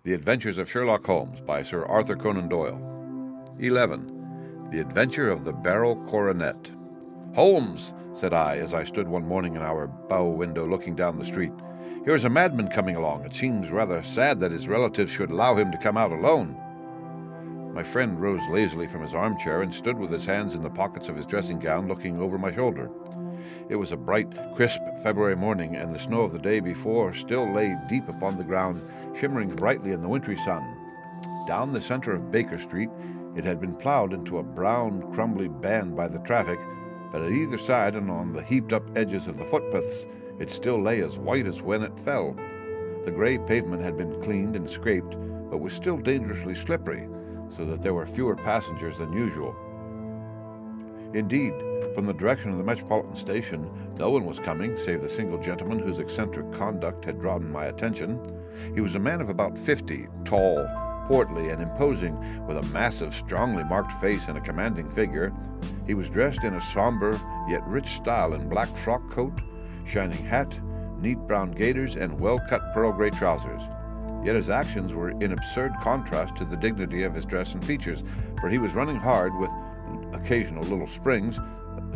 The Adventures of Sherlock Holmes by Sir Arthur Conan Doyle. 11. The Adventure of the BERYL Coronet. "Holmes," said I, as I stood one morning in our bow window looking down the street, "here is a madman coming along. It seems rather sad that his relatives should allow him to come out alone." My friend rose lazily from his armchair and stood with his hands in the pockets of his dressing gown, looking over my shoulder. It was a bright, crisp February morning, and the snow of the day before still lay deep upon the ground, shimmering brightly in the wintry sun. Down the center of Baker Street it had been ploughed into a brown, crumbly band by the traffic, but at either side and on the heaped-up edges of the footpaths it still lay as white as when it fell. The gray pavement had been cleaned and scraped, but was still dangerously slippery, so that there were fewer passengers than usual. Indeed, from the direction of the Metropolitan Station, no one was coming save the single gentleman whose eccentric conduct had drawn my attention. He was a man of about 50, tall, portly, and imposing, with a massive, strongly marked face and a commanding figure. He was dressed in a somber yet rich style in black frock coat, shining hat, neat brown gaiters, and well-cut pearl-gray trousers. Yet his actions were in absurd contrast to the dignity of his dress and features, for he was running hard with occasional little springs,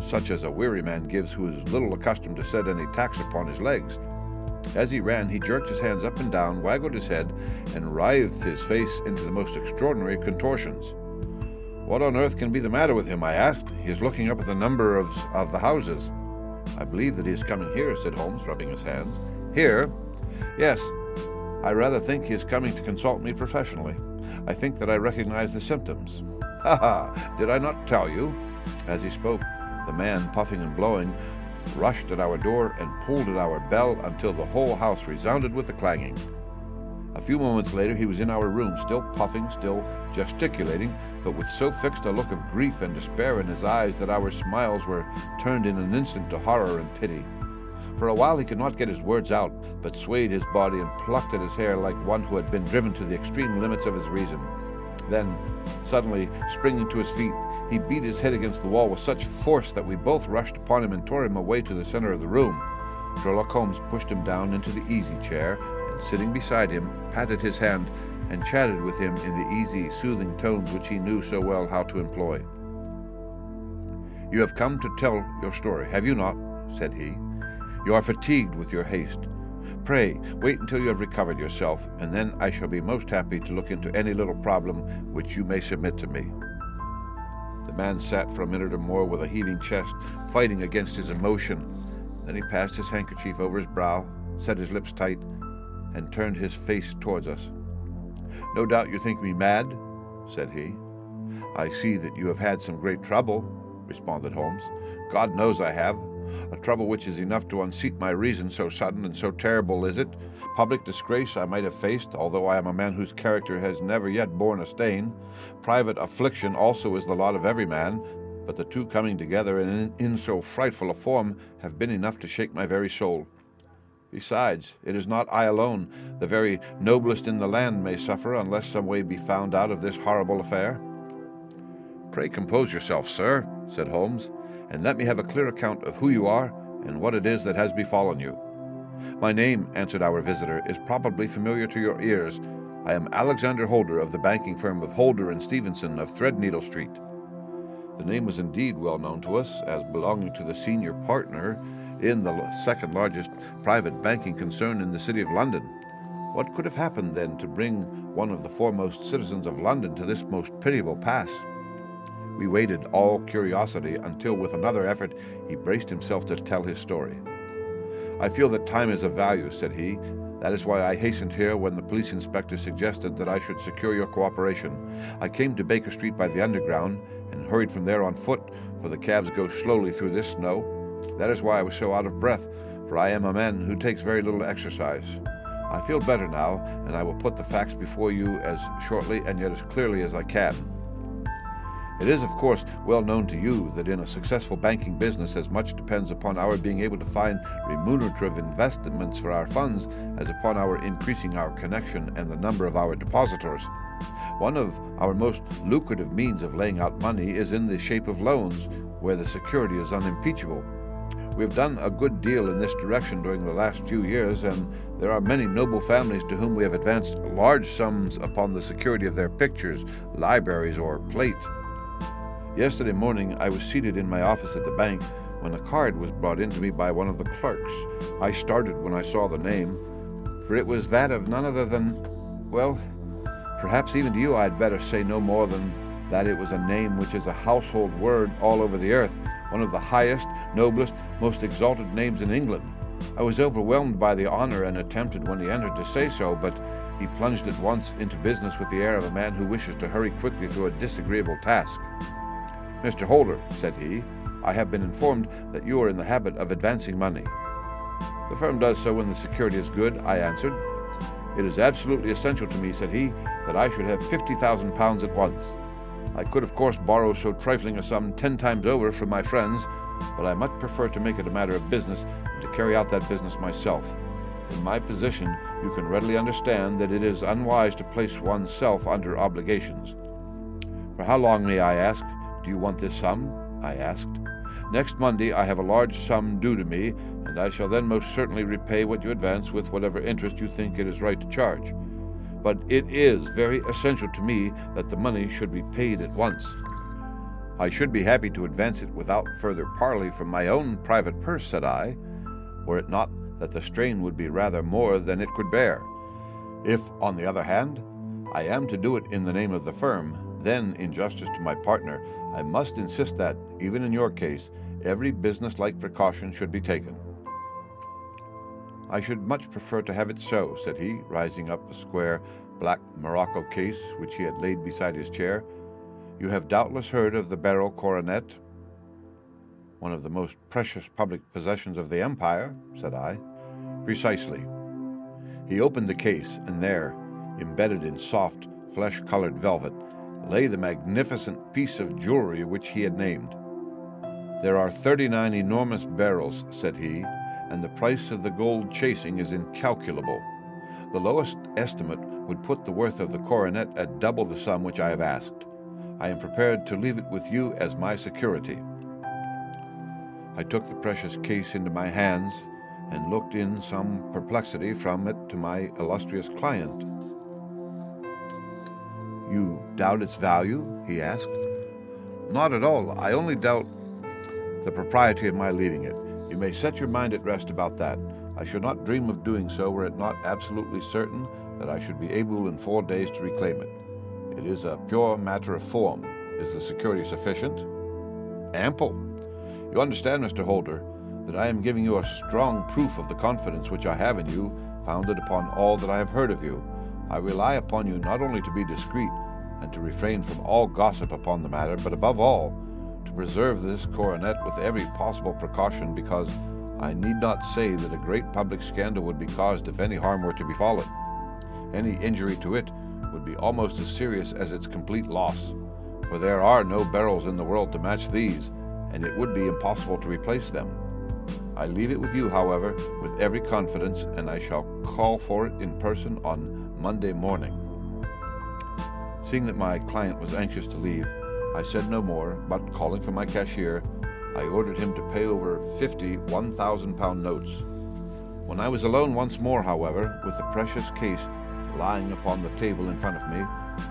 such as a weary man gives who is little accustomed to set any tax upon his legs. As he ran, he jerked his hands up and down, waggled his head, and writhed his face into the most extraordinary contortions. "What on earth can be the matter with him?" I asked. "He is looking up at the number of the houses." "I believe that he is coming here," said Holmes, rubbing his hands. "Here?" "Yes. I rather think he is coming to consult me professionally. I think that I recognize the symptoms." "Ha ha! Did I not tell you?" As he spoke, the man, puffing and blowing, rushed at our door and pulled at our bell until the whole house resounded with the clanging. A few moments later he was in our room, still puffing, still gesticulating, but with so fixed a look of grief and despair in his eyes that our smiles were turned in an instant to horror and pity. For a while he could not get his words out, but swayed his body and plucked at his hair like one who had been driven to the extreme limits of his reason. Then, suddenly springing to his feet, he beat his head against the wall with such force that we both rushed upon him and tore him away to the center of the room. Sherlock Holmes pushed him down into the easy-chair, and sitting beside him, patted his hand and chatted with him in the easy, soothing tones which he knew so well how to employ. "You have come to tell your story, have you not?" said he. "You are fatigued with your haste. Pray, wait until you have recovered yourself, and then I shall be most happy to look into any little problem which you may submit to me." The man sat for a minute or more with a heaving chest, fighting against his emotion. Then he passed his handkerchief over his brow, set his lips tight, and turned his face towards us. "No doubt you think me mad," said he. "I see that you have had some great trouble," responded Holmes. "God knows I have. A trouble which is enough to unseat my reason, so sudden and so terrible is it. Public disgrace I might have faced, although I am a man whose character has never yet borne a stain. Private affliction also is the lot of every man, but the two coming together in so frightful a form have been enough to shake my very soul. Besides, it is not I alone. The very noblest in the land may suffer unless some way be found out of this horrible affair." "Pray compose yourself, sir," said Holmes, "and let me have a clear account of who you are and what it is that has befallen you." "My name," answered our visitor, "is probably familiar to your ears. I am Alexander Holder of the banking firm of Holder and Stevenson of Threadneedle Street." The name was indeed well known to us, as belonging to the senior partner in the second largest private banking concern in the city of London. What could have happened, then, to bring one of the foremost citizens of London to this most pitiable pass? We waited, all curiosity, until with another effort he braced himself to tell his story. "I feel that time is of value," said he. "That is why I hastened here when the police inspector suggested that I should secure your cooperation. I came to Baker Street by the underground and hurried from there on foot, for the cabs go slowly through this snow. That is why I was so out of breath, for I am a man who takes very little exercise. I feel better now, and I will put the facts before you as shortly and yet as clearly as I can. It is, of course, well known to you that in a successful banking business as much depends upon our being able to find remunerative investments for our funds as upon our increasing our connection and the number of our depositors. One of our most lucrative means of laying out money is in the shape of loans, where the security is unimpeachable. We've done a good deal in this direction during the last few years, and there are many noble families to whom we have advanced large sums upon the security of their pictures, libraries, or plate. Yesterday morning I was seated in my office at the bank when a card was brought in to me by one of the clerks. I started when I saw the name, for it was that of none other than, well, perhaps even to you I'd better say no more than that it was a name which is a household word all over the earth, one of the highest, noblest, most exalted names in England. I was overwhelmed by the honor and attempted when he entered to say so, but he plunged at once into business with the air of a man who wishes to hurry quickly through a disagreeable task. "Mr. Holder," said he, "I have been informed that you are in the habit of advancing money." "The firm does so when the security is good," I answered. "It is absolutely essential to me," said he, "that I should have £50,000 at once. I could, of course, borrow so trifling a sum 10 times over from my friends, but I much prefer to make it a matter of business and to carry out that business myself. In my position, you can readily understand that it is unwise to place oneself under obligations." "For how long, may I ask, do you want this sum?" I asked. "Next Monday I have a large sum due to me, and I shall then most certainly repay what you advance with whatever interest you think it is right to charge. But it is very essential to me that the money should be paid at once." "I should be happy to advance it without further parley from my own private purse," said I, "were it not that the strain would be rather more than it could bear. If, on the other hand, I am to do it in the name of the firm, then, in justice to my partner, I must insist that, even in your case, every business-like precaution should be taken." "I should much prefer to have it so," said he, rising up a square black morocco case which he had laid beside his chair. "You have doubtless heard of the BERYL coronet?" "One of the most precious public possessions of the empire," said I. "Precisely." He opened the case, and there, embedded in soft, flesh-colored velvet, lay the magnificent piece of jewelry which he had named. "There are 39 enormous beryls," said he, "and the price of the gold chasing is incalculable. The lowest estimate would put the worth of the coronet at double the sum which I have asked. I am prepared to leave it with you as my security." I took the precious case into my hands and looked in some perplexity from it to my illustrious client. "You doubt its value?" he asked. "Not at all. I only doubt the propriety of my leaving it. You may set your mind at rest about that. I should not dream of doing so were it not absolutely certain that I should be able in 4 days to reclaim it. It is a pure matter of form. Is the security sufficient?" "Ample. You understand, Mr. Holder, that I am giving you a strong proof of the confidence which I have in you, founded upon all that I have heard of you. I rely upon you not only to be discreet and to refrain from all gossip upon the matter, but above all, to preserve this coronet with every possible precaution, because I need not say that a great public scandal would be caused if any harm were to befall it. Any injury to it would be almost as serious as its complete loss, for there are no beryls in the world to match these, and it would be impossible to replace them. I leave it with you, however, with every confidence, and I shall call for it in person on Monday morning." Seeing that my client was anxious to leave, I said no more, but calling for my cashier, I ordered him to pay over 50 £1,000 notes. When I was alone once more, however, with the precious case lying upon the table in front of me,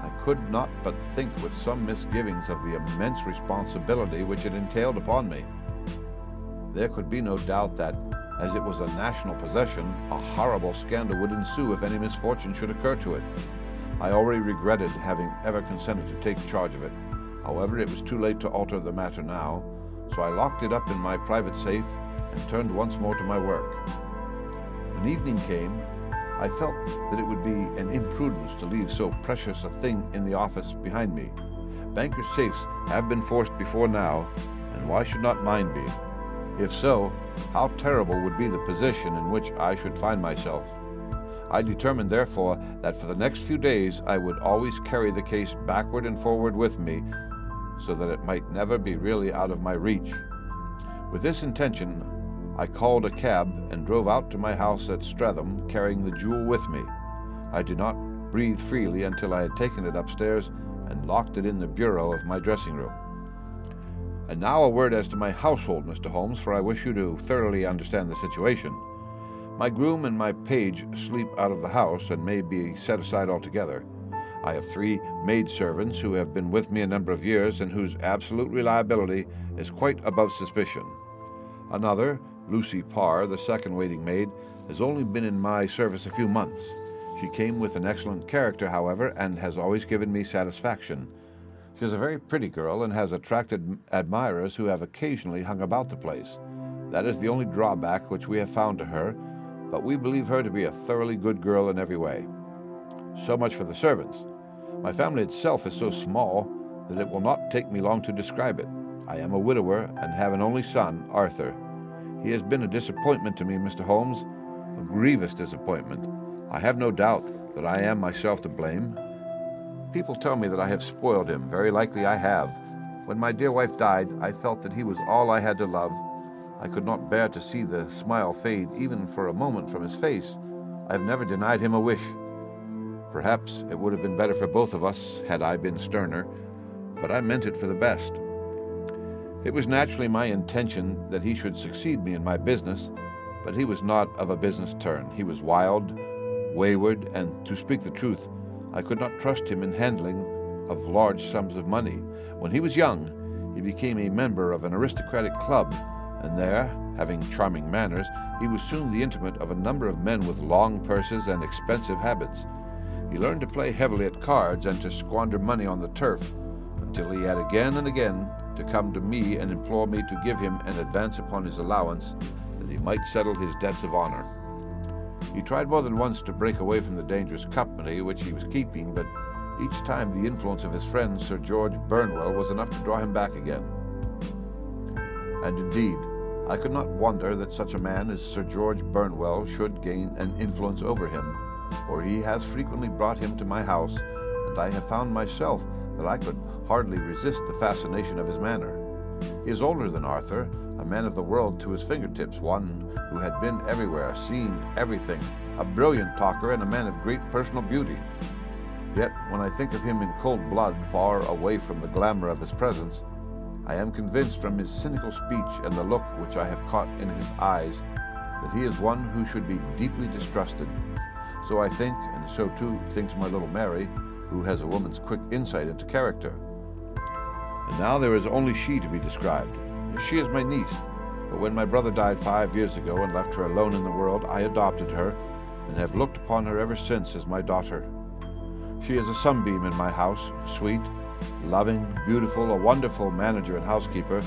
I could not but think with some misgivings of the immense responsibility which it entailed upon me. There could be no doubt that, as it was a national possession, a horrible scandal would ensue if any misfortune should occur to it. I already regretted having ever consented to take charge of it. However, it was too late to alter the matter now, so I locked it up in my private safe and turned once more to my work. When evening came, I felt that it would be an imprudence to leave so precious a thing in the office behind me. Bankers' safes have been forced before now, and why should not mine be? If so, how terrible would be the position in which I should find myself. I determined, therefore, that for the next few days I would always carry the case backward and forward with me, so that it might never be really out of my reach. With this intention, I called a cab and drove out to my house at Streatham, carrying the jewel with me. I did not breathe freely until I had taken it upstairs and locked it in the bureau of my dressing-room. And now a word as to my household, Mr. Holmes, for I wish you to thoroughly understand the situation. My groom and my page sleep out of the house and may be set aside altogether. I have 3 maidservants who have been with me a number of years and whose absolute reliability is quite above suspicion. Another, Lucy Parr, the second waiting maid, has only been in my service a few months. She came with an excellent character, however, and has always given me satisfaction. She is a very pretty girl and has attracted admirers who have occasionally hung about the place. That is the only drawback which we have found to her, but we believe her to be a thoroughly good girl in every way. So much for the servants. My family itself is so small that it will not take me long to describe it. I am a widower and have an only son, Arthur. He has been a disappointment to me, Mr. Holmes, a grievous disappointment. I have no doubt that I am myself to blame. People tell me that I have spoiled him. Very likely I have. When my dear wife died, I felt that he was all I had to love. I could not bear to see the smile fade even for a moment from his face. I have never denied him a wish. Perhaps it would have been better for both of us had I been sterner, but I meant it for the best. It was naturally my intention that he should succeed me in my business, but he was not of a business turn. He was wild, wayward, and, to speak the truth, I could not trust him in handling of large sums of money. When he was young, he became a member of an aristocratic club, and there, having charming manners, he was soon the intimate of a number of men with long purses and expensive habits. He learned to play heavily at cards and to squander money on the turf, until he had again and again to come to me and implore me to give him an advance upon his allowance, that he might settle his debts of honor. He tried more than once to break away from the dangerous company which he was keeping, but each time the influence of his friend Sir George Burnwell was enough to draw him back again. And indeed, I could not wonder that such a man as Sir George Burnwell should gain an influence over him, for he has frequently brought him to my house, and I have found myself that I could hardly resist the fascination of his manner. He is older than Arthur, a man of the world to his fingertips, one who had been everywhere, seen everything, a brilliant talker and a man of great personal beauty. Yet, when I think of him in cold blood, far away from the glamour of his presence, I am convinced from his cynical speech and the look which I have caught in his eyes that he is one who should be deeply distrusted. So I think, and so too thinks my little Mary, who has a woman's quick insight into character. And now there is only she to be described. She is my niece, but when my brother died 5 years ago and left her alone in the world, I adopted her, and have looked upon her ever since as my daughter. She is a sunbeam in my house, sweet, loving, beautiful, a wonderful manager and housekeeper,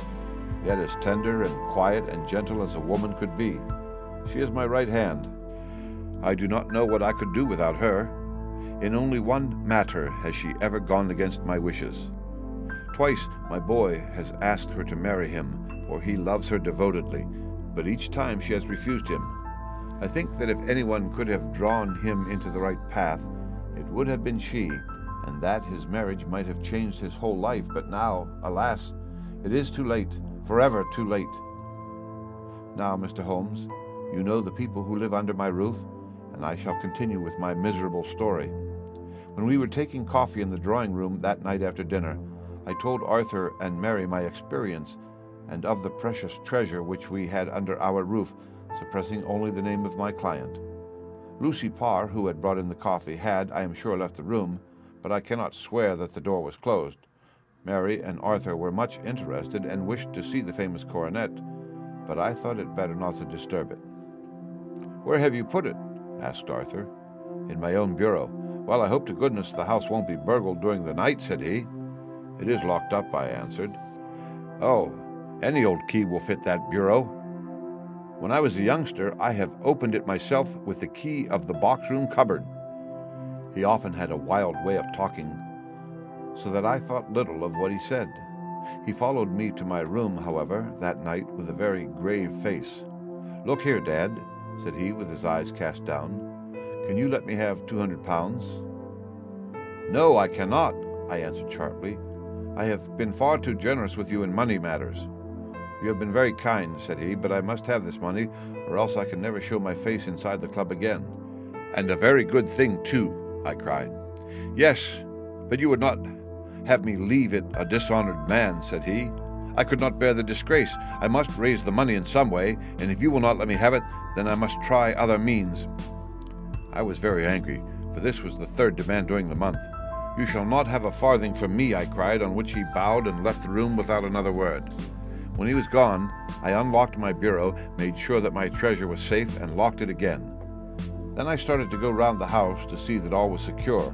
yet as tender and quiet and gentle as a woman could be. She is my right hand. I do not know what I could do without her. In only one matter has she ever gone against my wishes. Twice my boy has asked her to marry him, for he loves her devotedly, but each time she has refused him. I think that if anyone could have drawn him into the right path, it would have been she, and that his marriage might have changed his whole life, but now, alas, it is too late, forever too late. Now, Mr. Holmes, you know the people who live under my roof, and I shall continue with my miserable story. When we were taking coffee in the drawing-room that night after dinner, I told Arthur and Mary my experience, and of the precious treasure which we had under our roof, suppressing only the name of my client. Lucy Parr, who had brought in the coffee, had, I am sure, left the room, but I cannot swear that the door was closed. Mary and Arthur were much interested and wished to see the famous coronet, but I thought it better not to disturb it. "Where have you put it?" asked Arthur. "In my own bureau." "Well, I hope to goodness the house won't be burgled during the night," said he. "It is locked up," I answered. "Oh, any old key will fit that bureau. When I was a youngster, I have opened it myself with the key of the box-room cupboard." He often had a wild way of talking, so that I thought little of what he said. He followed me to my room, however, that night with a very grave face. "Look here, Dad," said he, with his eyes cast down. "Can you let me have 200 pounds? "No, I cannot," I answered sharply. "I have been far too generous with you in money matters." "You have been very kind," said he, "but I must have this money, or else I can never show my face inside the club again." "And a very good thing, too," I cried. "Yes, but you would not have me leave it a dishonored man," said he. I could not bear the disgrace. I must raise the money in some way, and if you will not let me have it, then I must try other means." I was very angry, for this was the third demand during the month. "You shall not have a farthing from me," I cried, on which he bowed and left the room without another word. When he was gone, I unlocked my bureau, made sure that my treasure was safe, and locked it again. Then I started to go round the house to see that all was secure,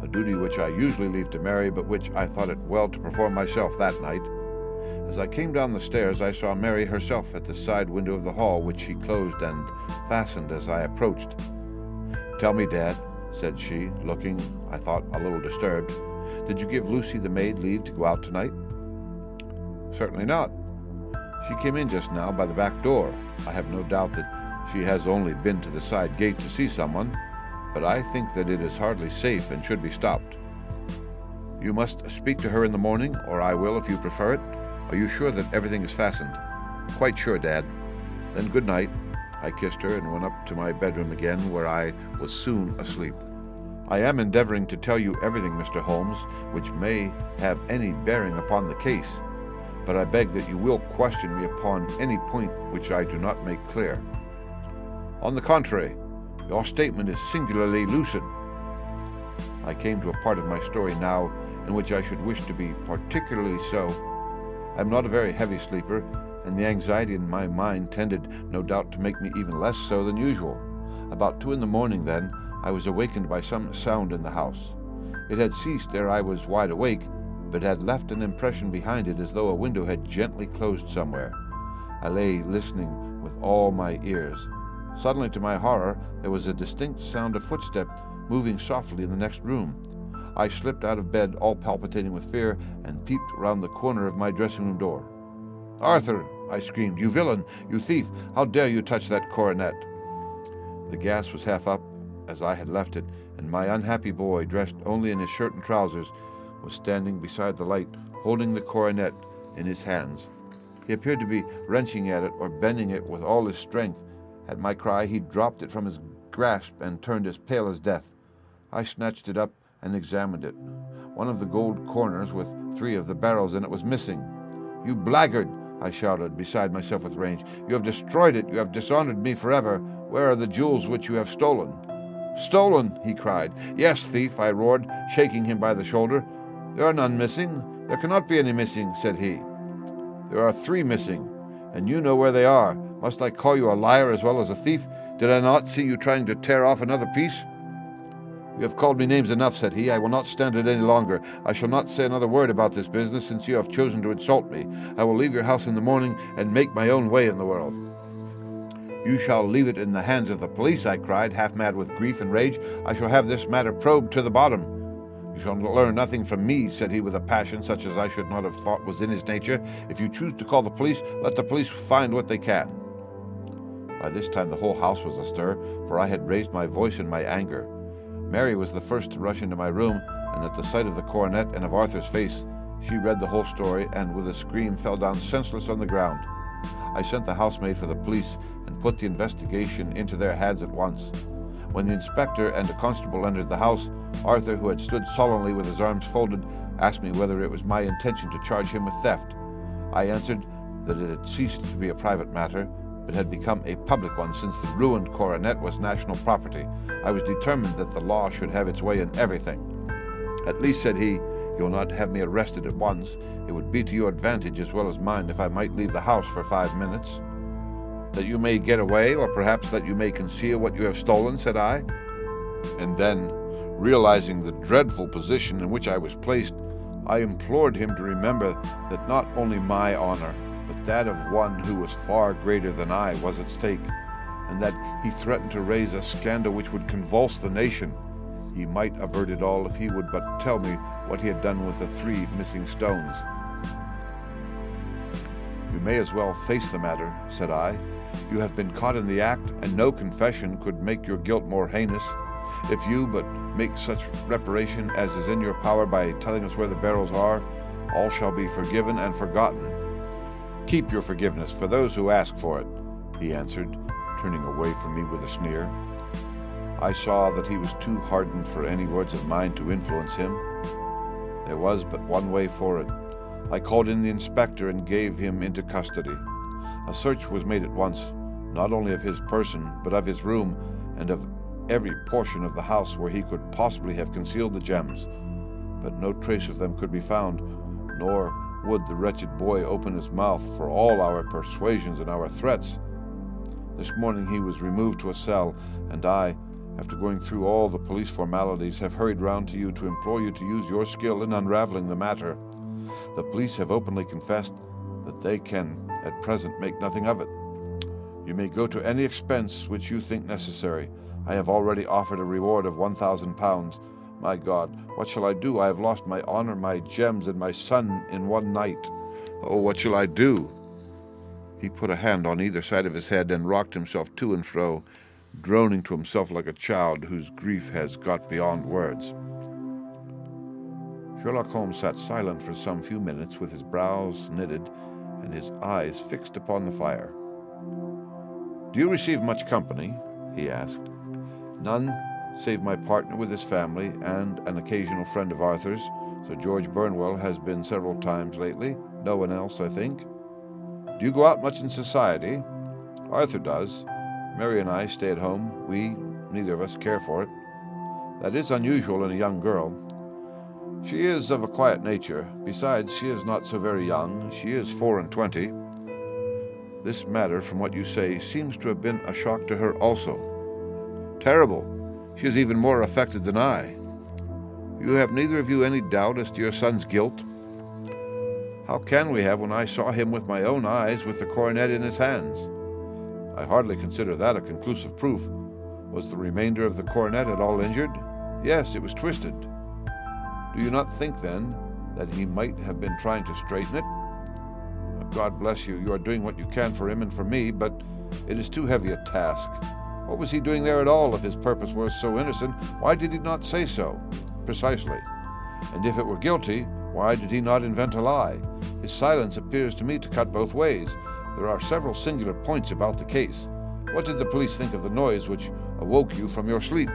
a duty which I usually leave to Mary, but which I thought it well to perform myself that night. As I came down the stairs, I saw Mary herself at the side window of the hall, which she closed and fastened as I approached. "Tell me, Dad," said she, looking, I thought, a little disturbed, "did you give Lucy the maid leave to go out tonight?" "Certainly not. She came in just now by the back door. I have no doubt that she has only been to the side gate to see someone, but I think that it is hardly safe and should be stopped." "You must speak to her in the morning, or I will if you prefer it. Are you sure that everything is fastened?" "Quite sure, Dad." "Then good night." I kissed her and went up to my bedroom again, where I was soon asleep. "I am endeavoring to tell you everything, Mr. Holmes, which may have any bearing upon the case, but I beg that you will question me upon any point which I do not make clear." "On the contrary, your statement is singularly lucid." I came to a part of my story now in which I should wish to be particularly so. I am not a very heavy sleeper, and the anxiety in my mind tended, no doubt, to make me even less so than usual. About 2 in the morning, then, I was awakened by some sound in the house. It had ceased ere I was wide awake, but had left an impression behind it as though a window had gently closed somewhere. I lay listening with all my ears. Suddenly, to my horror, there was a distinct sound of footstep moving softly in the next room. I slipped out of bed, all palpitating with fear, and peeped round the corner of my dressing-room door. "Arthur!" I screamed. "You villain! You thief! How dare you touch that coronet?" The gas was half up, as I had left it, and my unhappy boy, dressed only in his shirt and trousers, was standing beside the light, holding the coronet in his hands. He appeared to be wrenching at it or bending it with all his strength. At my cry, he dropped it from his grasp and turned as pale as death. I snatched it up and examined it. One of the gold corners with 3 of the barrels in it was missing. "You blackguard!" I shouted, beside myself with rage. "You have destroyed it. You have dishonored me forever. Where are the jewels which you have stolen?" "Stolen!" he cried. "Yes, thief!" I roared, shaking him by the shoulder. "There are none missing. There cannot be any missing," said he. "There are 3 missing, and you know where they are. Must I call you a liar as well as a thief? Did I not see you trying to tear off another piece?" "You have called me names enough," said he. "I will not stand it any longer. I shall not say another word about this business, since you have chosen to insult me. I will leave your house in the morning and make my own way in the world." "You shall leave it in the hands of the police," I cried, half mad with grief and rage. "I shall have this matter probed to the bottom." "You shall learn nothing from me," said he with a passion such as I should not have thought was in his nature. "If you choose to call the police, let the police find what they can." By this time the whole house was astir, for I had raised my voice in my anger. Mary was the first to rush into my room, and at the sight of the coronet and of Arthur's face, she read the whole story, and with a scream fell down senseless on the ground. I sent the housemaid for the police, and put the investigation into their hands at once. When the inspector and a constable entered the house, Arthur, who had stood sullenly with his arms folded, asked me whether it was my intention to charge him with theft. I answered that it had ceased to be a private matter, but had become a public one since the ruined coronet was national property. I was determined that the law should have its way in everything. "At least," said he, "you will not have me arrested at once. It would be to your advantage as well as mine if I might leave the house for 5 minutes." "That you may get away, or perhaps that you may conceal what you have stolen," said I. And then, realizing the dreadful position in which I was placed, I implored him to remember that not only my honor, but that of one who was far greater than I was at stake, and that he threatened to raise a scandal which would convulse the nation. He might avert it all if he would but tell me what he had done with the 3 missing stones. "You may as well face the matter," said I. "You have been caught in the act, and no confession could make your guilt more heinous. If you but make such reparation as is in your power by telling us where the barrels are, all shall be forgiven and forgotten." "Keep your forgiveness for those who ask for it," he answered, turning away from me with a sneer. I saw that he was too hardened for any words of mine to influence him. There was but one way for it. I called in the inspector and gave him into custody. A search was made at once, not only of his person, but of his room and of every portion of the house where he could possibly have concealed the gems. But no trace of them could be found, nor would the wretched boy open his mouth for all our persuasions and our threats. This morning he was removed to a cell, and I, after going through all the police formalities, have hurried round to you to implore you to use your skill in unraveling the matter. The police have openly confessed that they can, at present, make nothing of it. You may go to any expense which you think necessary. I have already offered a reward of £1,000. My God, what shall I do? I have lost my honor, my gems, and my son in one night. Oh, what shall I do? He put a hand on either side of his head and rocked himself to and fro, droning to himself like a child whose grief has got beyond words. Sherlock Holmes sat silent for some few minutes, with his brows knitted and his eyes fixed upon the fire. "Do you receive much company?" he asked. "None, save my partner with his family and an occasional friend of Arthur's. Sir George Burnwell has been several times lately. No one else, I think." "Do you go out much in society?" "Arthur does. Mary and I stay at home. We, neither of us, care for it. That is unusual in a young girl." "She is of a quiet nature. Besides, she is not so very young. She is 24. This matter, from what you say, seems to have been a shock to her also." "Terrible. She is even more affected than I." "You have neither of you any doubt as to your son's guilt?" "How can we have when I saw him with my own eyes with the coronet in his hands?" "I hardly consider that a conclusive proof. Was the remainder of the coronet at all injured?" "Yes, it was twisted." "Do you not think, then, that he might have been trying to straighten it?" "God bless you, you are doing what you can for him and for me, but it is too heavy a task. What was he doing there at all? If his purpose was so innocent, why did he not say so?" "Precisely. And if it were guilty, why did he not invent a lie? His silence appears to me to cut both ways. There are several singular points about the case. What did the police think of the noise which awoke you from your sleep?"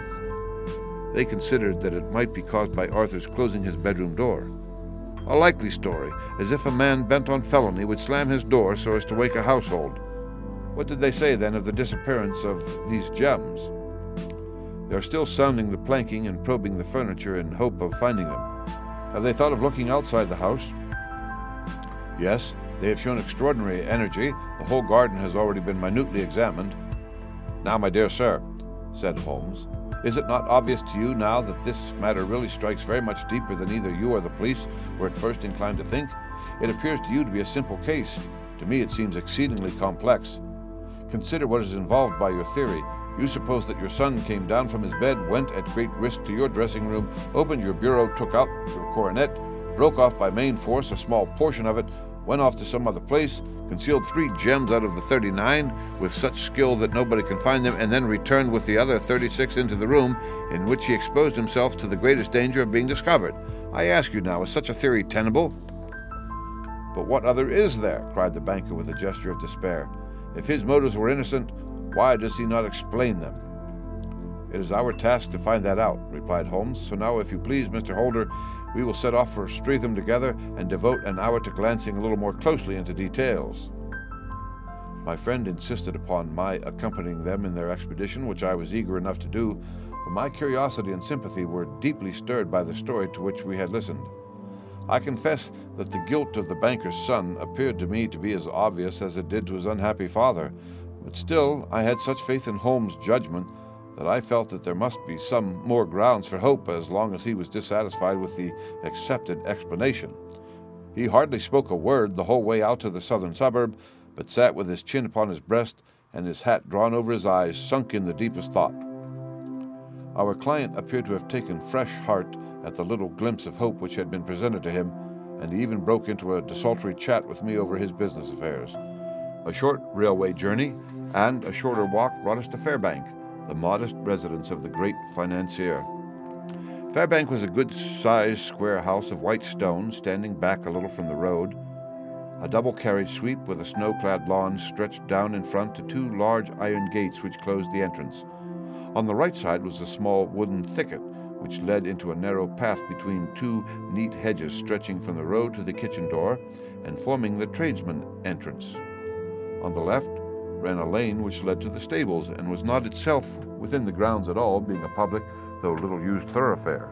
"They considered that it might be caused by Arthur's closing his bedroom door." "A likely story, as if a man bent on felony would slam his door so as to wake a household. What did they say, then, of the disappearance of these gems?" "They are still sounding the planking and probing the furniture in hope of finding them." "Have they thought of looking outside the house?" "Yes, they have shown extraordinary energy. The whole garden has already been minutely examined." "Now, my dear sir," said Holmes, "is it not obvious to you now that this matter really strikes very much deeper than either you or the police were at first inclined to think? It appears to you to be a simple case. To me it seems exceedingly complex. Consider what is involved by your theory. You suppose that your son came down from his bed, went at great risk to your dressing room, opened your bureau, took out the coronet, broke off by main force a small portion of it, went off to some other place, concealed 3 gems out of the 39 with such skill that nobody can find them, and then returned with the other 36 into the room, in which he exposed himself to the greatest danger of being discovered. I ask you now, is such a theory tenable?" "But what other is there?" cried the banker with a gesture of despair. "If his motives were innocent, why does he not explain them?" "It is our task to find that out," replied Holmes. "So now, if you please, Mr. Holder, we will set off for Streatham together and devote an hour to glancing a little more closely into details." My friend insisted upon my accompanying them in their expedition, which I was eager enough to do, for my curiosity and sympathy were deeply stirred by the story to which we had listened. I confess that the guilt of the banker's son appeared to me to be as obvious as it did to his unhappy father, but still I had such faith in Holmes' judgment that I felt that there must be some more grounds for hope as long as he was dissatisfied with the accepted explanation. He hardly spoke a word the whole way out to the southern suburb, but sat with his chin upon his breast and his hat drawn over his eyes, sunk in the deepest thought. Our client appeared to have taken fresh heart at the little glimpse of hope which had been presented to him, and he even broke into a desultory chat with me over his business affairs. A short railway journey and a shorter walk brought us to Fairbank, the modest residence of the great financier. Fairbank was a good-sized square house of white stone, standing back a little from the road. A double-carriage sweep with a snow-clad lawn stretched down in front to 2 large iron gates which closed the entrance. On the right side was a small wooden thicket, which led into a narrow path between two neat hedges stretching from the road to the kitchen door and forming the tradesman entrance. On the left ran a lane which led to the stables and was not itself within the grounds at all, being a public, though little-used thoroughfare.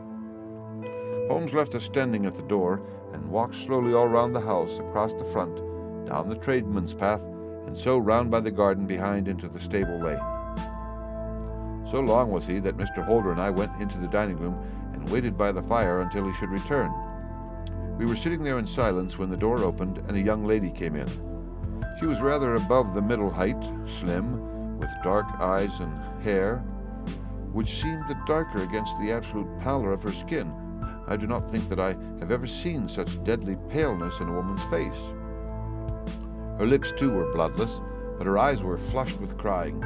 Holmes left us standing at the door and walked slowly all round the house, across the front, down the tradesman's path, and so round by the garden behind into the stable lane. So long was he that Mr. Holder and I went into the dining room and waited by the fire until he should return. We were sitting there in silence when the door opened and a young lady came in. She was rather above the middle height, slim, with dark eyes and hair, which seemed the darker against the absolute pallor of her skin. I do not think that I have ever seen such deadly paleness in a woman's face. Her lips, too, were bloodless, but her eyes were flushed with crying.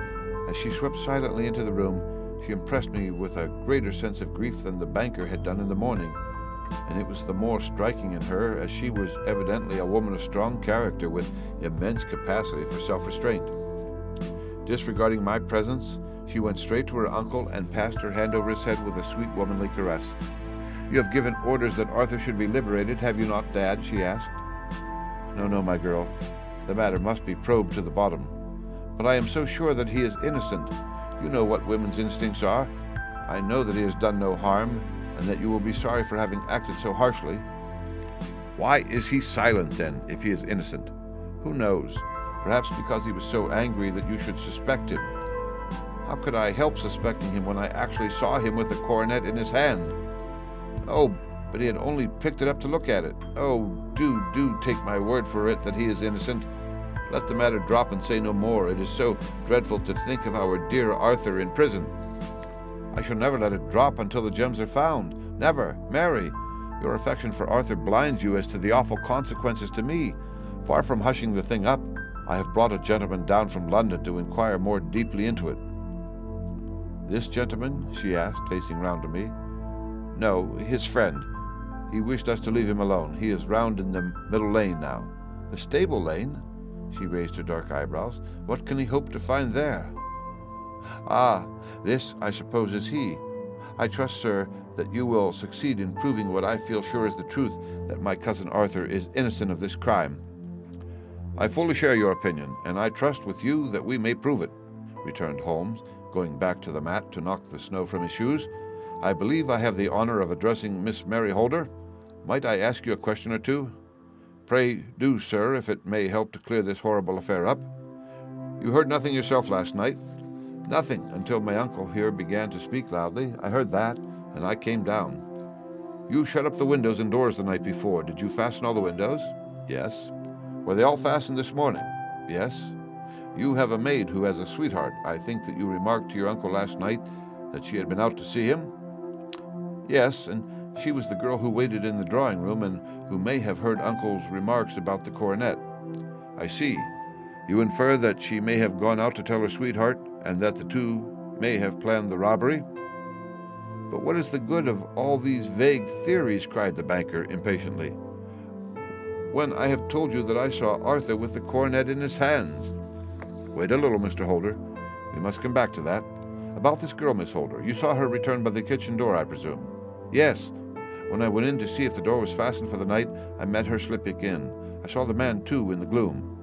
As she swept silently into the room, she impressed me with a greater sense of grief than the banker had done in the morning, and it was the more striking in her as she was evidently a woman of strong character with immense capacity for self-restraint. Disregarding my presence, she went straight to her uncle and passed her hand over his head with a sweet womanly caress. "You have given orders that Arthur should be liberated, have you not, Dad?" she asked. No, my girl. The matter must be probed to the bottom. But I am so sure that he is innocent. You know what women's instincts are. I know that he has done no harm, and that you will be sorry for having acted so harshly." "Why is he silent, then, if he is innocent?" "Who knows? Perhaps because he was so angry that you should suspect him." "How could I help suspecting him when I actually saw him with the coronet in his hand?" "Oh, but he had only picked it up to look at it. Oh, do take my word for it that he is innocent. Let the matter drop and say no more. It is so dreadful to think of our dear Arthur in prison." "I shall never let it drop until the gems are found. Never. Mary, your affection for Arthur blinds you as to the awful consequences to me. Far from hushing the thing up, I have brought a gentleman down from London to inquire more deeply into it." "This gentleman?" she asked, facing round to me. "No, his friend. He wished us to leave him alone. He is round in the middle lane now." "The stable lane?" She raised her dark eyebrows. "What can he hope to find there?" "Ah, this, I suppose, is he. I trust, sir, that you will succeed in proving what I feel sure is the truth, that my cousin Arthur is innocent of this crime." "I fully share your opinion, and I trust with you that we may prove it," returned Holmes, going back to the mat to knock the snow from his shoes. "I believe I have the honor of addressing Miss Mary Holder. Might I ask you a question or two?" "Pray do, sir, if it may help to clear this horrible affair up." "You heard nothing yourself last night?" "Nothing, until my uncle here began to speak loudly. I heard that, and I came down." "You shut up the windows and doors the night before. Did you fasten all the windows?" "Yes." "Were they all fastened this morning?" "Yes." "You have a maid who has a sweetheart. I think that you remarked to your uncle last night that she had been out to see him?" "Yes, and she was the girl who waited in the drawing-room and who may have heard Uncle's remarks about the coronet." "I see. You infer that she may have gone out to tell her sweetheart, and that the two may have planned the robbery?" "But what is the good of all these vague theories?" cried the banker impatiently, "when I have told you that I saw Arthur with the coronet in his hands." "Wait a little, Mr. Holder. We must come back to that. About this girl, Miss Holder. You saw her return by the kitchen door, I presume?" "Yes. When I went in to see if the door was fastened for the night, I met her slipping in. I saw the man, too, in the gloom."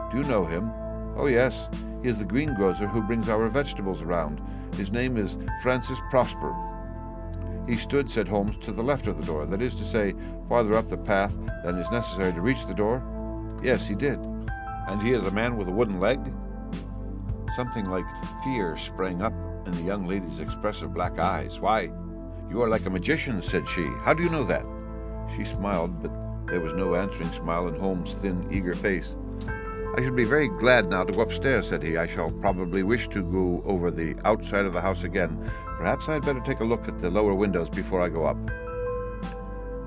"Do you know him?" "Oh, yes. He is the greengrocer who brings our vegetables around. His name is Francis Prosper." "He stood," said Holmes, "to the left of the door, that is to say, farther up the path than is necessary to reach the door?" "Yes, he did." "And he is a man with a wooden leg?" Something like fear sprang up in the young lady's expressive black eyes. "Why, you are like a magician," said she. "How do you know that?" She smiled, but there was no answering smile in Holmes' thin, eager face. "I should be very glad now to go upstairs," said he. "I shall probably wish to go over the outside of the house again. Perhaps I had better take a look at the lower windows before I go up."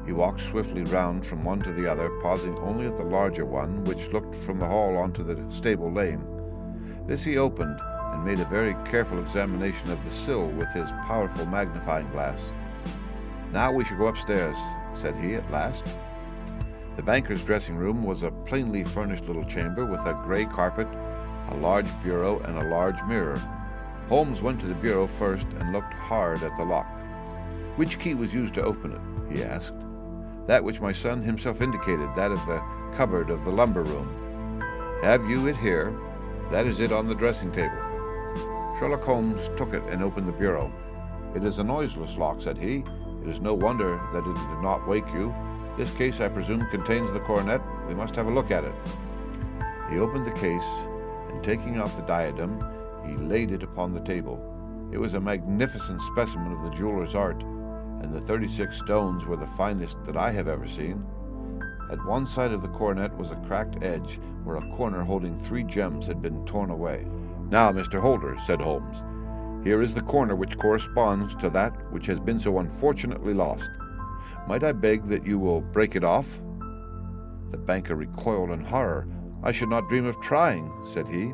He walked swiftly round from one to the other, pausing only at the larger one, which looked from the hall onto the stable lane. This he opened, and made a very careful examination of the sill with his powerful magnifying glass. "Now we shall go upstairs," said he at last. The banker's dressing-room was a plainly furnished little chamber with a gray carpet, a large bureau, and a large mirror. Holmes went to the bureau first and looked hard at the lock. "Which key was used to open it?" he asked. "That which my son himself indicated, that of the cupboard of the lumber room." "Have you it here?" "That is it on the dressing table." Sherlock Holmes took it and opened the bureau. "It is a noiseless lock," said he. "It is no wonder that it did not wake you. This case, I presume, contains the coronet. We must have a look at it." He opened the case, and taking out the diadem, he laid it upon the table. It was a magnificent specimen of the jeweler's art, and the 36 stones were the finest that I have ever seen. At one side of the coronet was a cracked edge where a corner holding 3 gems had been torn away. "Now, Mr. Holder," said Holmes, "here is the corner which corresponds to that which has been so unfortunately lost. Might I beg that you will break it off?" The banker recoiled in horror. "I should not dream of trying," said he.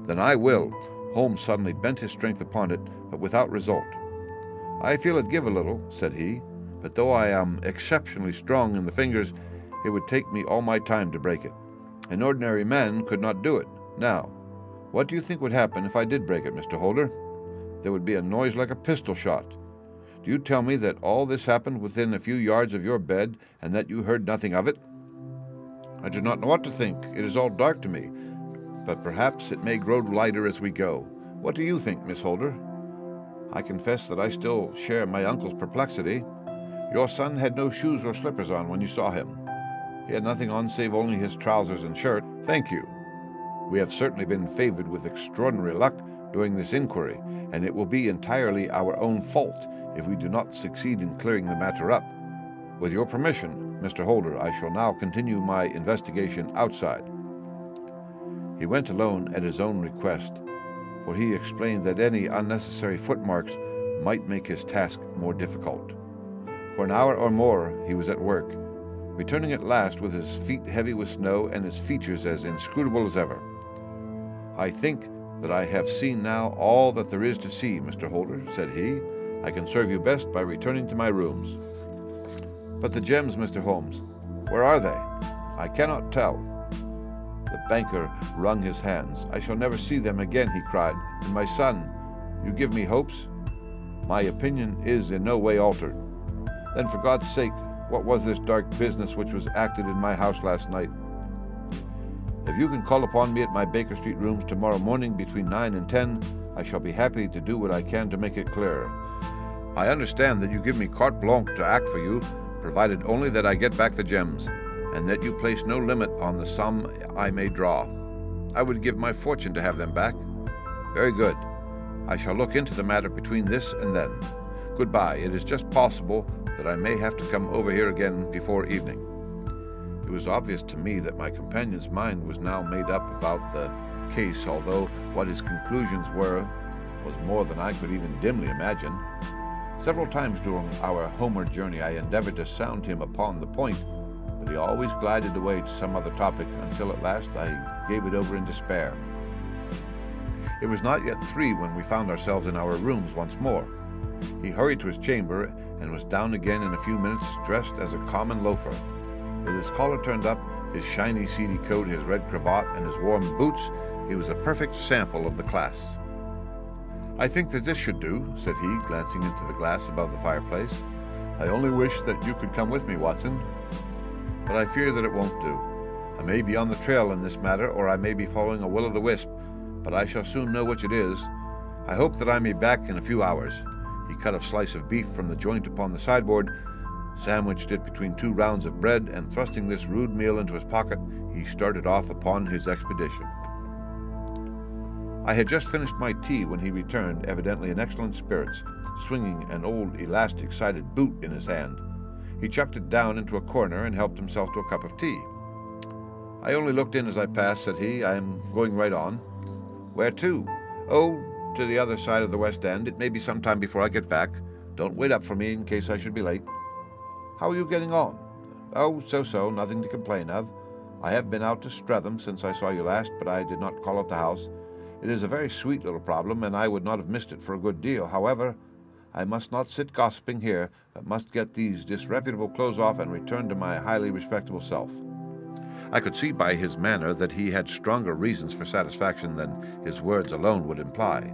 "Then I will." Holmes suddenly bent his strength upon it, but without result. "I feel it give a little," said he, "but though I am exceptionally strong in the fingers, it would take me all my time to break it. An ordinary man could not do it. Now, what do you think would happen if I did break it, Mr. Holder?" "There would be a noise like a pistol shot." "Do you tell me that all this happened within a few yards of your bed, and that you heard nothing of it?" "I do not know what to think. It is all dark to me, but perhaps it may grow lighter as we go. What do you think, Miss Holder?" "I confess that I still share my uncle's perplexity. Your son had no shoes or slippers on when you saw him." "He had nothing on save only his trousers and shirt." "Thank you. We have certainly been favored with extraordinary luck during this inquiry, and it will be entirely our own fault if we do not succeed in clearing the matter up. With your permission, Mr. Holder, I shall now continue my investigation outside." He went alone at his own request, for he explained that any unnecessary footmarks might make his task more difficult. For an hour or more he was at work, returning at last with his feet heavy with snow and his features as inscrutable as ever. "I think that I have seen now all that there is to see, Mr. Holder," said he. "I can serve you best by returning to my rooms." "But the gems, Mr. Holmes, where are they?" "I cannot tell." The banker wrung his hands. "I shall never see them again," he cried. "And my son, you give me hopes?" "My opinion is in no way altered." "Then for God's sake, what was this dark business which was acted in my house last night?" "If you can call upon me at my Baker Street rooms tomorrow morning between 9 and 10, I shall be happy to do what I can to make it clearer. I understand that you give me carte blanche to act for you, provided only that I get back the gems, and that you place no limit on the sum I may draw. I would give my fortune to have them back." "Very good. I shall look into the matter between this and then. Goodbye. It is just possible that I may have to come over here again before evening." It was obvious to me that my companion's mind was now made up about the case, although what his conclusions were was more than I could even dimly imagine. Several times during our homeward journey I endeavored to sound him upon the point, but he always glided away to some other topic until at last I gave it over in despair. It was not yet 3 when we found ourselves in our rooms once more. He hurried to his chamber and was down again in a few minutes, dressed as a common loafer. With his collar turned up, his shiny seedy coat, his red cravat, and his warm boots, he was a perfect sample of the class. "I think that this should do," said he, glancing into the glass above the fireplace. "I only wish that you could come with me, Watson. But I fear that it won't do. I may be on the trail in this matter, or I may be following a will-o'-the-wisp, but I shall soon know which it is. I hope that I may be back in a few hours." He cut a slice of beef from the joint upon the sideboard, sandwiched it between 2 rounds of bread, and thrusting this rude meal into his pocket, he started off upon his expedition. I had just finished my tea when he returned, evidently in excellent spirits, swinging an old elastic-sided boot in his hand. He chucked it down into a corner and helped himself to a cup of tea. "I only looked in as I passed," said he. "I am going right on." "Where to?" "Oh, to the other side of the West End. It may be some time before I get back. Don't wait up for me in case I should be late." "How are you getting on?" "Oh, so-so, nothing to complain of. I have been out to Streatham since I saw you last, but I did not call at the house. It is a very sweet little problem, and I would not have missed it for a good deal. However, I must not sit gossiping here, but must get these disreputable clothes off and return to my highly respectable self." I could see by his manner that he had stronger reasons for satisfaction than his words alone would imply.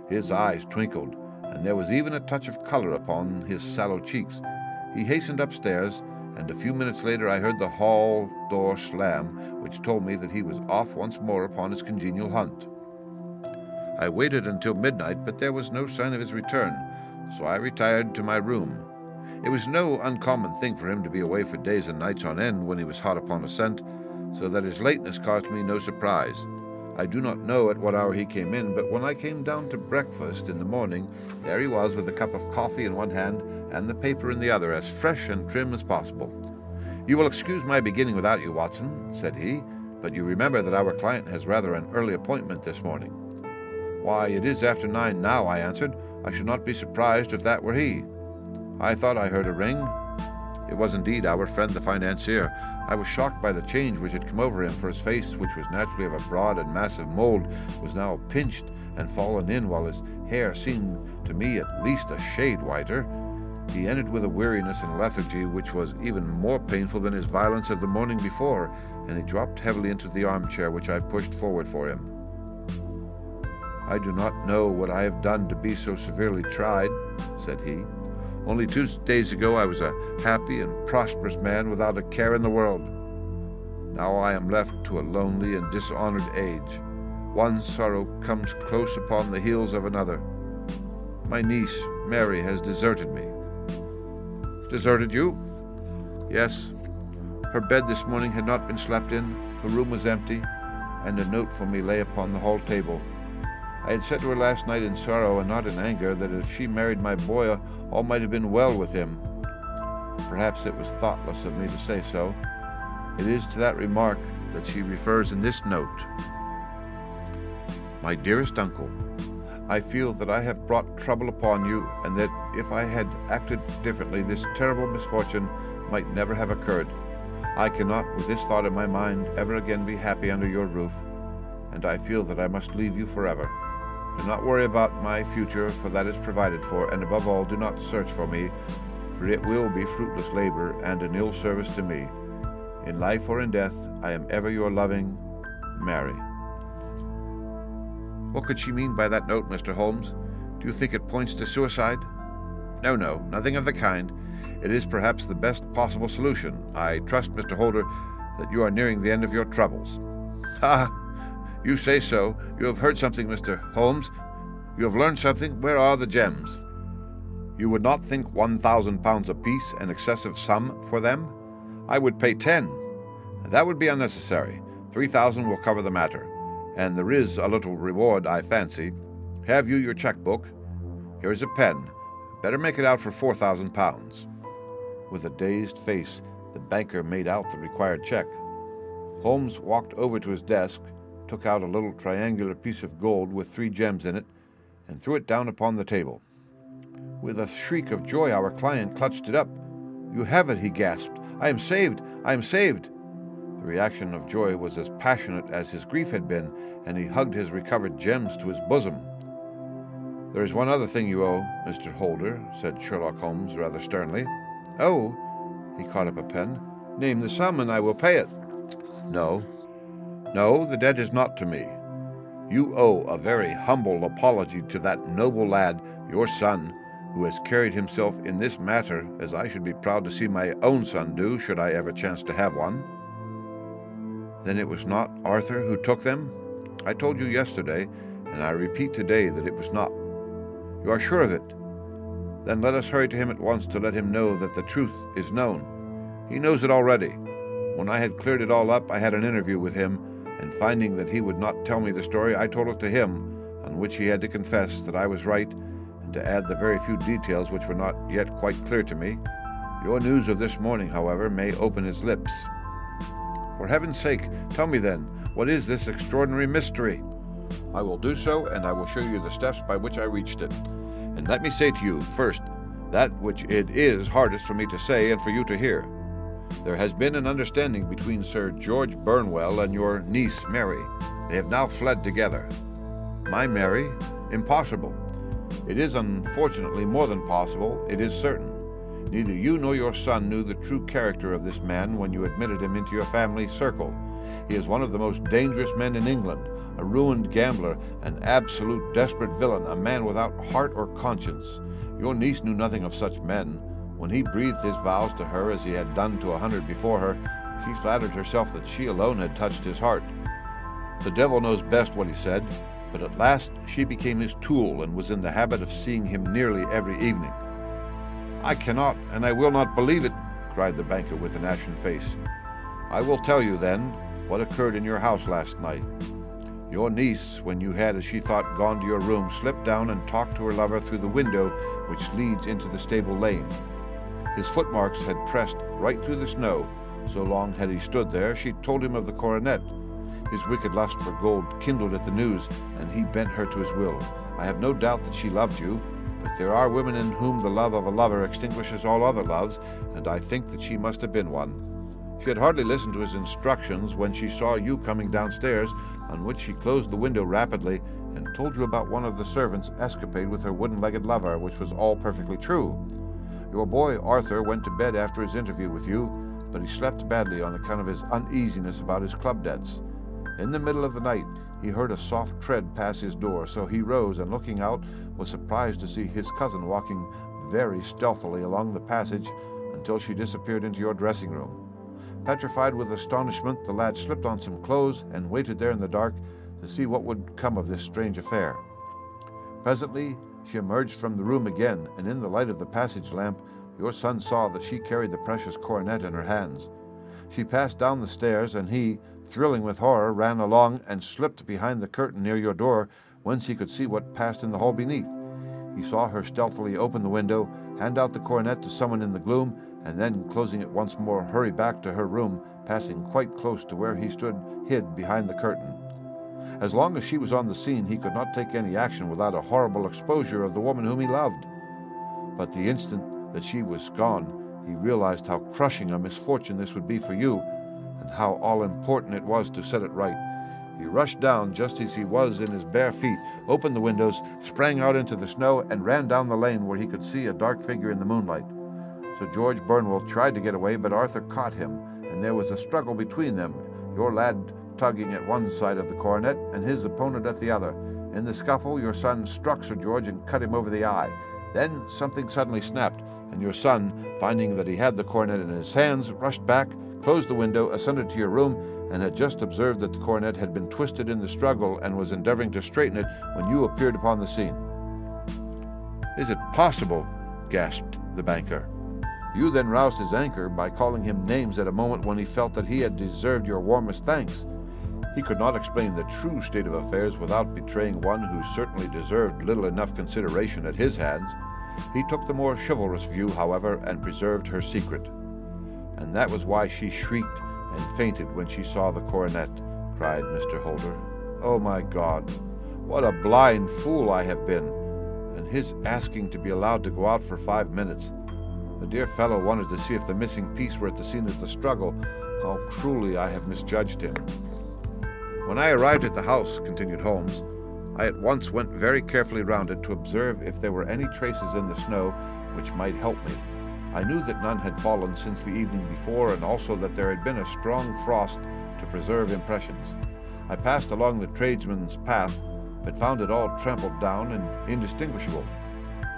His eyes twinkled, and there was even a touch of color upon his sallow cheeks. He hastened upstairs, and a few minutes later I heard the hall door slam, which told me that he was off once more upon his congenial hunt. I waited until midnight, but there was no sign of his return, so I retired to my room. It was no uncommon thing for him to be away for days and nights on end when he was hot upon a scent, so that his lateness caused me no surprise. I do not know at what hour he came in, but when I came down to breakfast in the morning, there he was with a cup of coffee in one hand and the paper in the other, as fresh and trim as possible. "You will excuse my beginning without you, Watson," said he, "but you remember that our client has rather an early appointment this morning." "Why, it is after 9 now," I answered. "I should not be surprised if that were he." "I thought I heard a ring." It was indeed our friend the financier. I was shocked by the change which had come over him, for his face, which was naturally of a broad and massive mold, was now pinched and fallen in, while his hair seemed to me at least a shade whiter. He ended with a weariness and lethargy which was even more painful than his violence of the morning before, and he dropped heavily into the armchair which I pushed forward for him. "I do not know what I have done to be so severely tried," said he. "Only 2 days ago I was a happy and prosperous man without a care in the world. Now I am left to a lonely and dishonored age. One sorrow comes close upon the heels of another. My niece, Mary, has deserted me." "Deserted you?" "Yes. Her bed this morning had not been slept in, the room was empty, and a note for me lay upon the hall table. I had said to her last night in sorrow and not in anger that if she married my boy, all might have been well with him. Perhaps it was thoughtless of me to say so. It is to that remark that she refers in this note. My dearest uncle, I feel that I have brought trouble upon you, and that if I had acted differently, this terrible misfortune might never have occurred. I cannot, with this thought in my mind, ever again be happy under your roof, and I feel that I must leave you forever. Do not worry about my future, for that is provided for, and above all, do not search for me, for it will be fruitless labor and an ill service to me. In life or in death, I am ever your loving Mary." What could she mean by that note, Mr. Holmes? Do you think it points to suicide? No, nothing of the kind. It is perhaps the best possible solution. I trust, Mr. Holder, that you are nearing the end of your troubles. "Ha! You say so. You have heard something, Mr. Holmes. You have learned something. Where are the gems? You would not think £1,000 apiece an excessive sum for them? I would pay 10. That would be unnecessary. 3,000 will cover the matter, and there is a little reward, I fancy. Have you your cheque-book? Here is a pen. Better make it out for £4,000. With a dazed face, the banker made out the required cheque. Holmes walked over to his desk, took out a little triangular piece of gold with 3 gems in it, and threw it down upon the table. With a shriek of joy, our client clutched it up. "You have it," he gasped. "I am saved! I am saved!" The reaction of joy was as passionate as his grief had been, and he hugged his recovered gems to his bosom. "There is one other thing you owe, Mr. Holder," said Sherlock Holmes rather sternly. "Oh!" He caught up a pen. "Name the sum, and I will pay it." No, the debt is not to me. You owe a very humble apology to that noble lad, your son, who has carried himself in this matter as I should be proud to see my own son do, should I ever chance to have one." "Then it was not Arthur who took them?" "I told you yesterday, and I repeat today that it was not." "You are sure of it? Then let us hurry to him at once to let him know that the truth is known. He knows it already. When I had cleared it all up, I had an interview with him, and finding that he would not tell me the story, I told it to him, on which he had to confess that I was right, and to add the very few details which were not yet quite clear to me. Your news of this morning, however, may open his lips." "For heaven's sake, tell me then, what is this extraordinary mystery?" "I will do so, and I will show you the steps by which I reached it. And let me say to you, first, that which it is hardest for me to say and for you to hear. There has been an understanding between Sir George Burnwell and your niece, Mary. They have now fled together." "My Mary? Impossible." "It is unfortunately more than possible. It is certain. Neither you nor your son knew the true character of this man when you admitted him into your family circle. He is one of the most dangerous men in England, a ruined gambler, an absolute desperate villain, a man without heart or conscience. Your niece knew nothing of such men. When he breathed his vows to her, as he had done to 100 before her, she flattered herself that she alone had touched his heart. The devil knows best what he said, but at last she became his tool and was in the habit of seeing him nearly every evening. "I cannot and I will not believe it," cried the banker with an ashen face. "I will tell you, then, what occurred in your house last night. Your niece, when you had, as she thought, gone to your room, slipped down and talked to her lover through the window which leads into the stable lane. His footmarks had pressed right through the snow. So long had he stood there, she told him of the coronet. His wicked lust for gold kindled at the news, and he bent her to his will. I have no doubt that she loved you, but there are women in whom the love of a lover extinguishes all other loves, and I think that she must have been one. She had hardly listened to his instructions when she saw you coming downstairs, on which she closed the window rapidly and told you about one of the servants' escapade with her wooden-legged lover, which was all perfectly true. Your boy Arthur went to bed after his interview with you, but he slept badly on account of his uneasiness about his club debts. In the middle of the night he heard a soft tread pass his door, so he rose and, looking out, was surprised to see his cousin walking very stealthily along the passage until she disappeared into your dressing room. Petrified with astonishment, the lad slipped on some clothes and waited there in the dark to see what would come of this strange affair. Presently she emerged from the room again, and in the light of the passage lamp your son saw that she carried the precious coronet in her hands. She passed down the stairs, and he, thrilling with horror, ran along and slipped behind the curtain near your door, whence he could see what passed in the hall beneath. He saw her stealthily open the window, hand out the coronet to someone in the gloom, and then, closing it once more, hurry back to her room, passing quite close to where he stood hid behind the curtain. As long as she was on the scene, he could not take any action without a horrible exposure of the woman whom he loved. But the instant that she was gone, he realized how crushing a misfortune this would be for you, and how all-important it was to set it right. He rushed down just as he was in his bare feet, opened the windows, sprang out into the snow, and ran down the lane where he could see a dark figure in the moonlight. Sir George Burnwell tried to get away, but Arthur caught him, and there was a struggle between them, your lad tugging at one side of the coronet and his opponent at the other. In the scuffle, your son struck Sir George and cut him over the eye. Then something suddenly snapped, and your son, finding that he had the coronet in his hands, rushed back, closed the window, ascended to your room, and had just observed that the coronet had been twisted in the struggle and was endeavoring to straighten it when you appeared upon the scene." "Is it possible?" gasped the banker. "You then roused his anger by calling him names at a moment when he felt that he had deserved your warmest thanks. He could not explain the true state of affairs without betraying one who certainly deserved little enough consideration at his hands. He took the more chivalrous view, however, and preserved her secret. And that was why she shrieked and fainted when she saw the coronet," cried Mr. Holder. "Oh, my God, what a blind fool I have been! And his asking to be allowed to go out for 5 minutes. The dear fellow wanted to see if the missing piece were at the scene of the struggle. How cruelly I have misjudged him." "When I arrived at the house," continued Holmes, "I at once went very carefully round it to observe if there were any traces in the snow which might help me. I knew that none had fallen since the evening before, and also that there had been a strong frost to preserve impressions. I passed along the tradesman's path, but found it all trampled down and indistinguishable.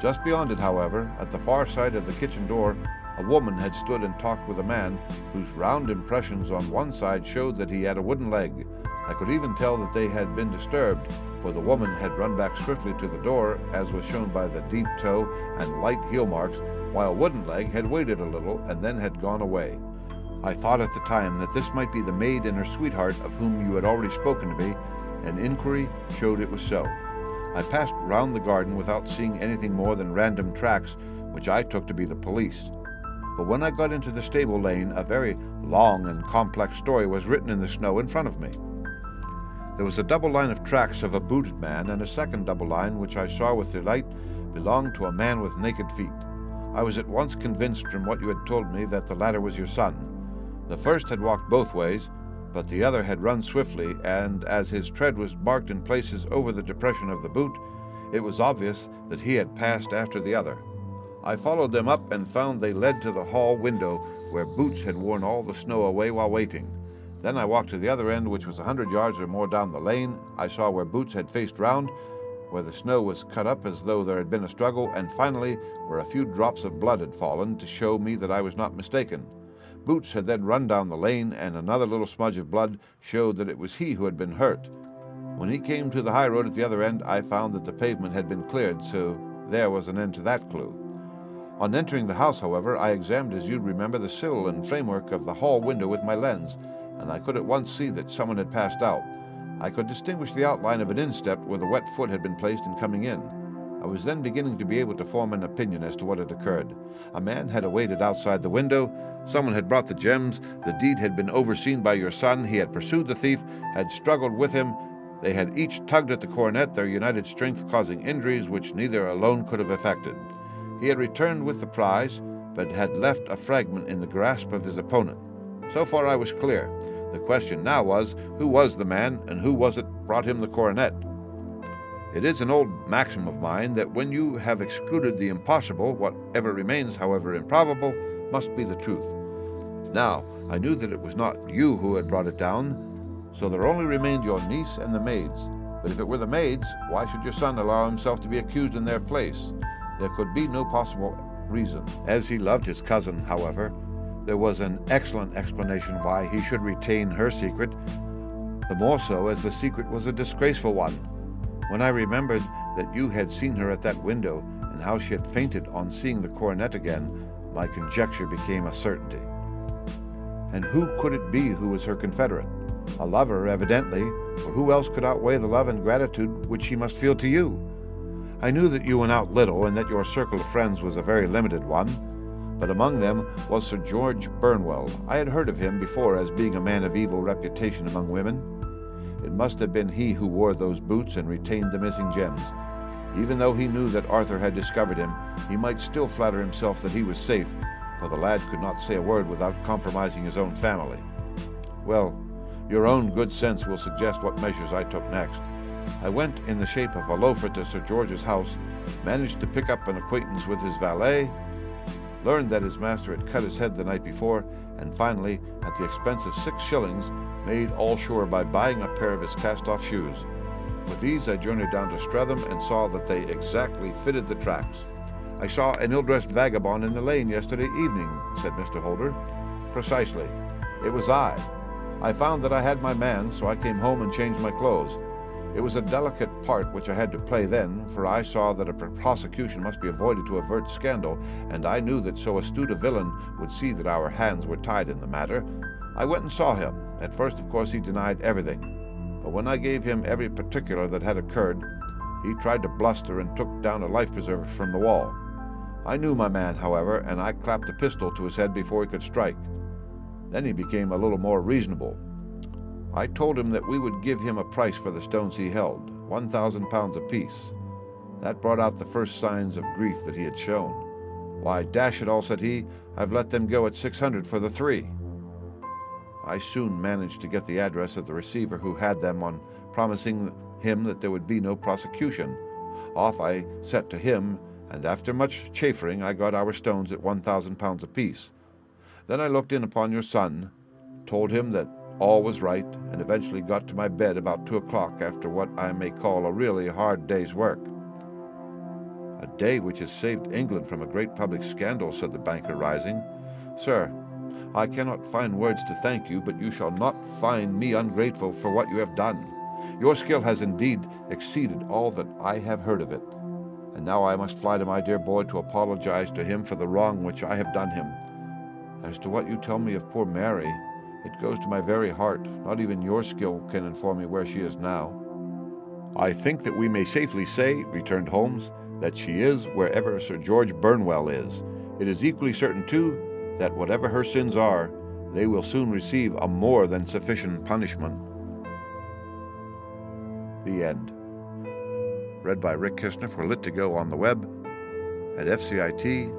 Just beyond it, however, at the far side of the kitchen door, a woman had stood and talked with a man, whose round impressions on one side showed that he had a wooden leg. I could even tell that they had been disturbed, for the woman had run back swiftly to the door, as was shown by the deep toe and light heel marks, while Wooden Leg had waited a little and then had gone away. I thought at the time that this might be the maid and her sweetheart of whom you had already spoken to me, and inquiry showed it was so. I passed round the garden without seeing anything more than random tracks, which I took to be the police. But when I got into the stable lane, a very long and complex story was written in the snow in front of me. There was a double line of tracks of a booted man, and a second double line, which I saw with delight, belonged to a man with naked feet. I was at once convinced from what you had told me that the latter was your son. The first had walked both ways, but the other had run swiftly, and as his tread was marked in places over the depression of the boot, it was obvious that he had passed after the other. I followed them up and found they led to the hall window, where Boots had worn all the snow away while waiting. Then I walked to the other end, which was 100 yards or more down the lane. I saw where Boots had faced round, where the snow was cut up as though there had been a struggle, and finally where a few drops of blood had fallen to show me that I was not mistaken. Boots had then run down the lane, and another little smudge of blood showed that it was he who had been hurt. When he came to the high road at the other end, I found that the pavement had been cleared, so there was an end to that clue. On entering the house, however, I examined, as you remember, the sill and framework of the hall window with my lens, and I could at once see that someone had passed out. I could distinguish the outline of an instep where the wet foot had been placed in coming in. I was then beginning to be able to form an opinion as to what had occurred. A man had awaited outside the window. Someone had brought the gems. The deed had been overseen by your son. He had pursued the thief, had struggled with him. They had each tugged at the coronet, their united strength causing injuries which neither alone could have effected. He had returned with the prize, but had left a fragment in the grasp of his opponent. So far I was clear. The question now was, who was the man, and who was it brought him the coronet? It is an old maxim of mine that when you have excluded the impossible, whatever remains, however improbable, must be the truth. Now, I knew that it was not you who had brought it down, so there only remained your niece and the maids. But if it were the maids, why should your son allow himself to be accused in their place? There could be no possible reason. As he loved his cousin, however, there was an excellent explanation why he should retain her secret, the more so as the secret was a disgraceful one. When I remembered that you had seen her at that window, and how she had fainted on seeing the coronet again, my conjecture became a certainty. And who could it be who was her confederate? A lover, evidently, for who else could outweigh the love and gratitude which she must feel to you? I knew that you went out little, and that your circle of friends was a very limited one, but among them was Sir George Burnwell. I had heard of him before as being a man of evil reputation among women. It must have been he who wore those boots and retained the missing gems. Even though he knew that Arthur had discovered him, he might still flatter himself that he was safe, for the lad could not say a word without compromising his own family. Well, your own good sense will suggest what measures I took next. I went in the shape of a loafer to Sir George's house, managed to pick up an acquaintance with his valet, learned that his master had cut his head the night before, and finally, at the expense of 6 shillings, made all sure by buying a pair of his cast-off shoes. With these I journeyed down to Streatham and saw that they exactly fitted the tracks. "I saw an ill-dressed vagabond in the lane yesterday evening," said Mr. Holder. "Precisely. It was I. I found that I had my man, so I came home and changed my clothes. It was a delicate part which I had to play then, for I saw that a prosecution must be avoided to avert scandal, and I knew that so astute a villain would see that our hands were tied in the matter. I went and saw him. At first, of course, he denied everything, but when I gave him every particular that had occurred, he tried to bluster and took down a life-preserver from the wall. I knew my man, however, and I clapped a pistol to his head before he could strike. Then he became a little more reasonable. I told him that we would give him a price for the stones he held, £1,000 apiece. That brought out the first signs of grief that he had shown. "Why, dash it all," said he, "I've let them go at 600 for the 3. I soon managed to get the address of the receiver who had them, on promising him that there would be no prosecution. Off I set to him, and after much chaffering I got our stones at £1,000 apiece. Then I looked in upon your son, told him that all was right, and eventually got to my bed about 2 o'clock after what I may call a really hard day's work." "A day which has saved England from a great public scandal," said the banker, rising. "Sir, I cannot find words to thank you, but you shall not find me ungrateful for what you have done. Your skill has indeed exceeded all that I have heard of it. And now I must fly to my dear boy to apologize to him for the wrong which I have done him. As to what you tell me of poor Mary, it goes to my very heart. Not even your skill can inform me where she is now." "I think that we may safely say," returned Holmes, "that she is wherever Sir George Burnwell is. It is equally certain, too, that whatever her sins are, they will soon receive a more than sufficient punishment." The end. Read by Rick Kistner for Lit2Go on the web at fcit.usf.edu.